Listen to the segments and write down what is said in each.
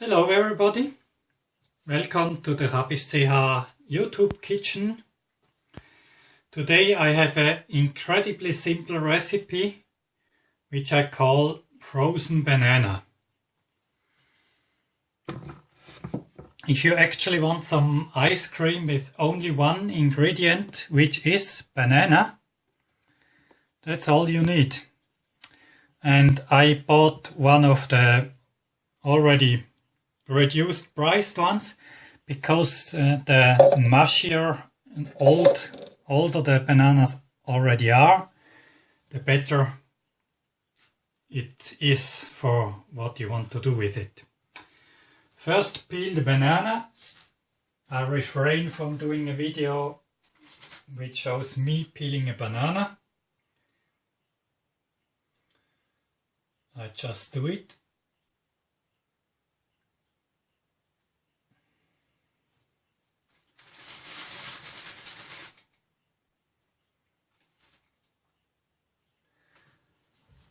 Hello everybody, welcome to the C.H.A.B.I.S YouTube kitchen. Today I have an incredibly simple recipe which I call frozen banana. If you actually want some ice cream with only one ingredient, which is banana, that's all you need. And I bought one of the already reduced priced ones because the mushier and older the bananas already are, the better it is for what you want to do with it. First, peel the banana. I refrain from doing a video which shows me peeling a banana. I just do it.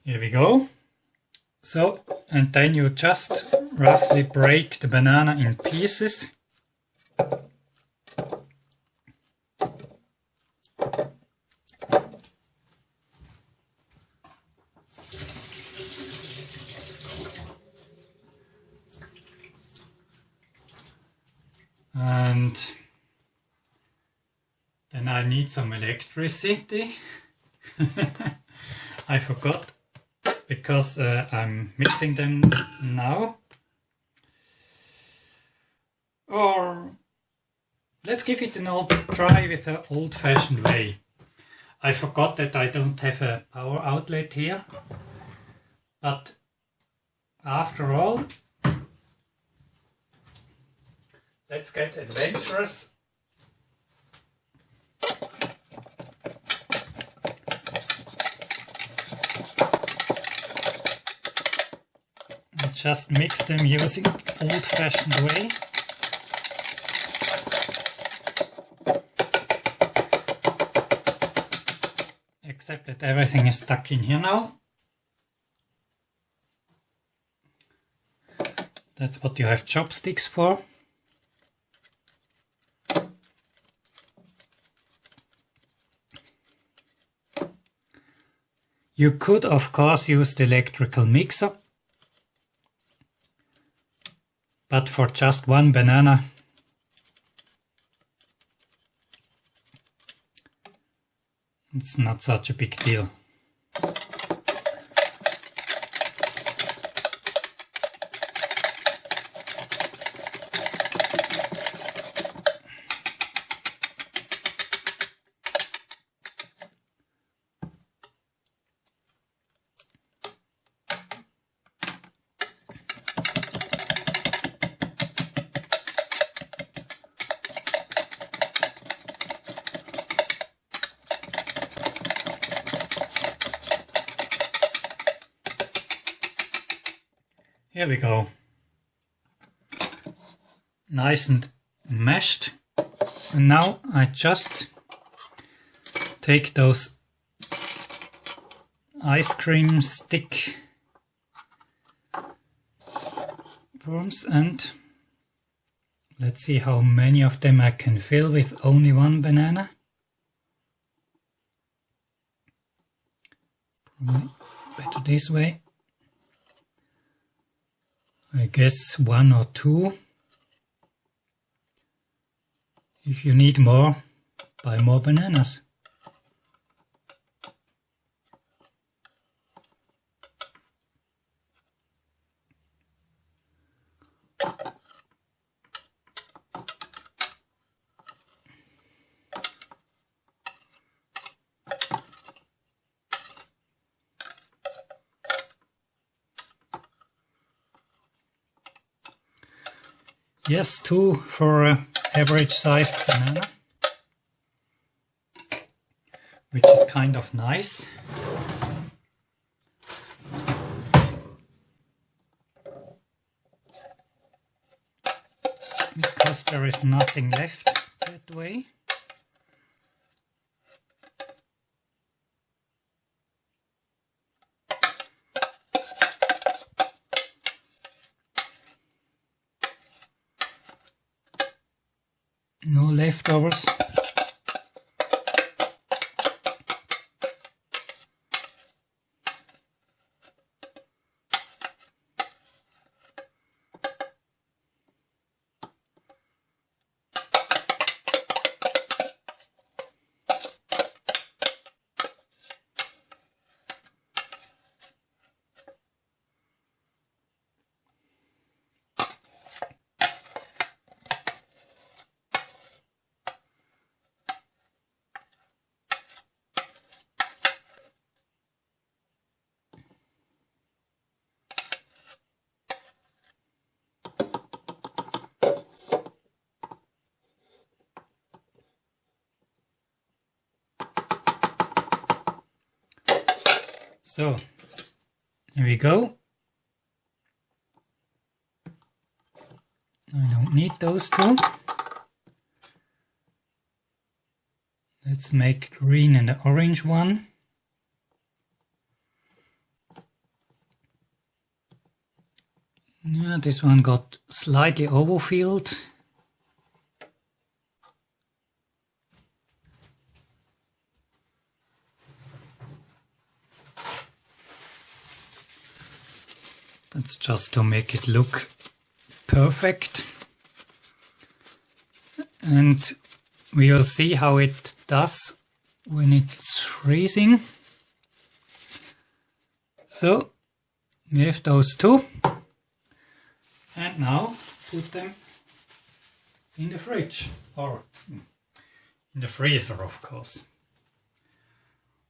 Here we go. So, and then you just roughly break the banana in pieces. And then I need some electricity. I forgot, because I'm mixing them now. Or let's give it an old try with an old-fashioned way. I forgot that I don't have a power outlet here, but after all, let's get adventurous. Just mix them using old-fashioned way. Except that everything is stuck in here now. That's what you have chopsticks for. You could, of course, use the electrical mixer. But for just one banana, it's not such a big deal. Here we go. Nice and mashed. And now I just take those ice cream stick forms and let's see how many of them I can fill with only one banana. Probably better this way. I guess one or two. If you need more, buy more bananas. Yes, two for an average sized banana, which is kind of nice. Because there is nothing left that way. No leftovers. So, here we go. I don't need those two. Let's make green and the orange one. Yeah, this one got slightly overfilled. That's just to make it look perfect. And we will see how it does when it's freezing. So we have those two. And now put them in the fridge, or in the freezer, of course.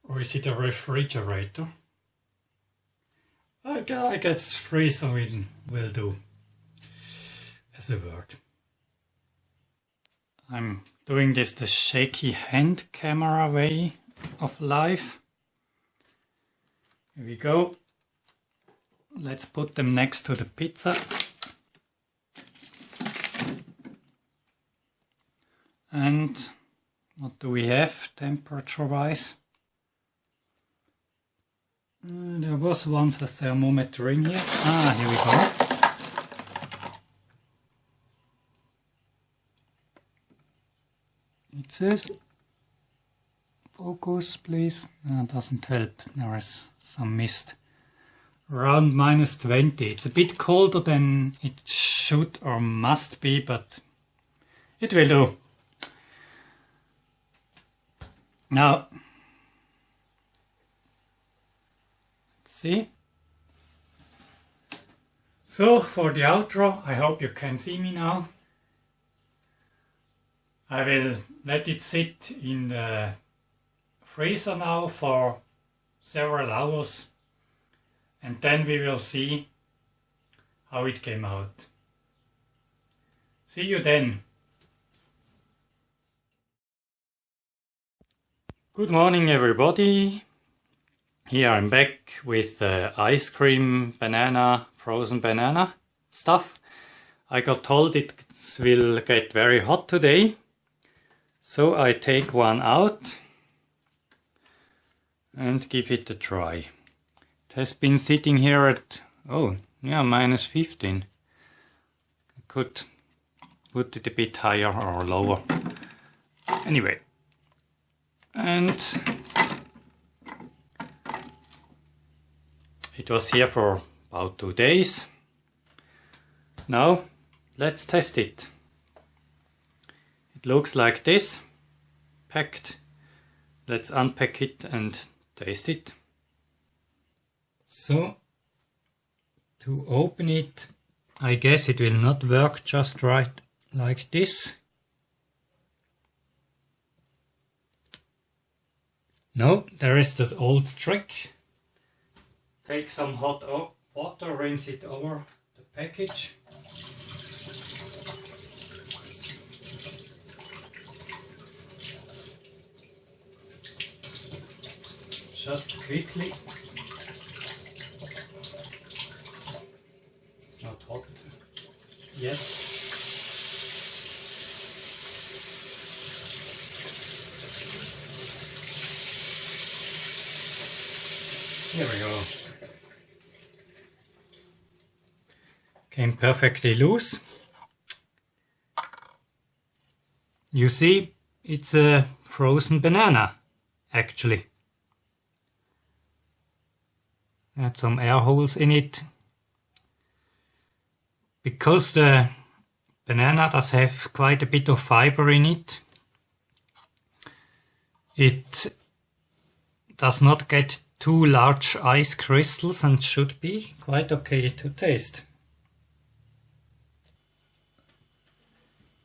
Or is it a refrigerator? I guess freezer will do as a word. I'm doing this the shaky hand camera way of life. Here we go. Let's put them next to the pizza. And what do we have temperature wise? There was once a thermometer in here. Ah, here we go. It says, focus please. Doesn't help, there is some mist. Around -20. It's a bit colder than it should or must be, but it will do. Now, let's see. So, for the outro, I hope you can see me now. I will let it sit in the freezer now for several hours, and then we will see how it came out. See you then. Good morning everybody. Here I'm back with ice cream, banana, frozen banana stuff. I got told it will get very hot today, so I take one out and give it a try. It has been sitting here at, oh yeah, -15. I could put it a bit higher or lower. Anyway. And it was here for about 2 days. Now let's test it. It looks like this, packed. Let's unpack it and taste it. So, to open it, I guess it will not work just right like this. No, there is this old trick. Take some hot water, rinse it over the package. Just quickly. It's not hot yet. Here we go. Came perfectly loose. You see, it's a frozen banana, actually. Add some air holes in it. Because the banana does have quite a bit of fiber in it, it does not get too large ice crystals and should be quite okay to taste.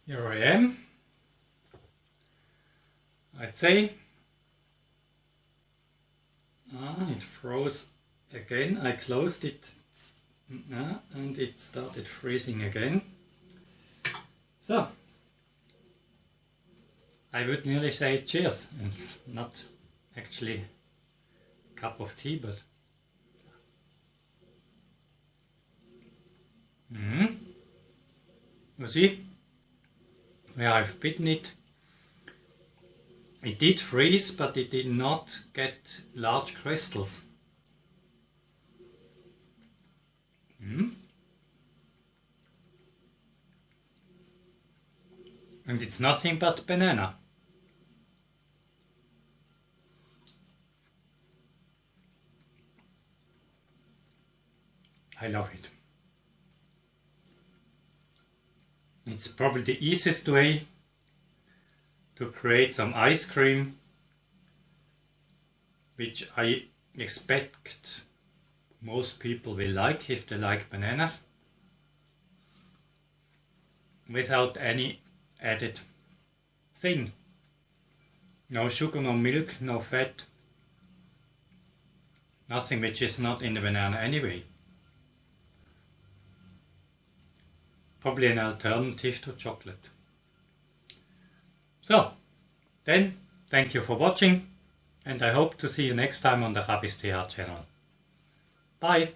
Here I am. I'd say it froze again. I closed it and it started freezing again. So I would nearly say cheers. It's not actually a cup of tea, but you see, where I've bitten it, it did freeze, but it did not get large crystals. And it's nothing but banana. I love it. It's probably the easiest way to create some ice cream, which I expect most people will like if they like bananas, without any added thing. No sugar, no milk, no fat, nothing which is not in the banana anyway. Probably an alternative to chocolate. So, then, thank you for watching, and I hope to see you next time on the C.H.A.B.I.S channel. Bye!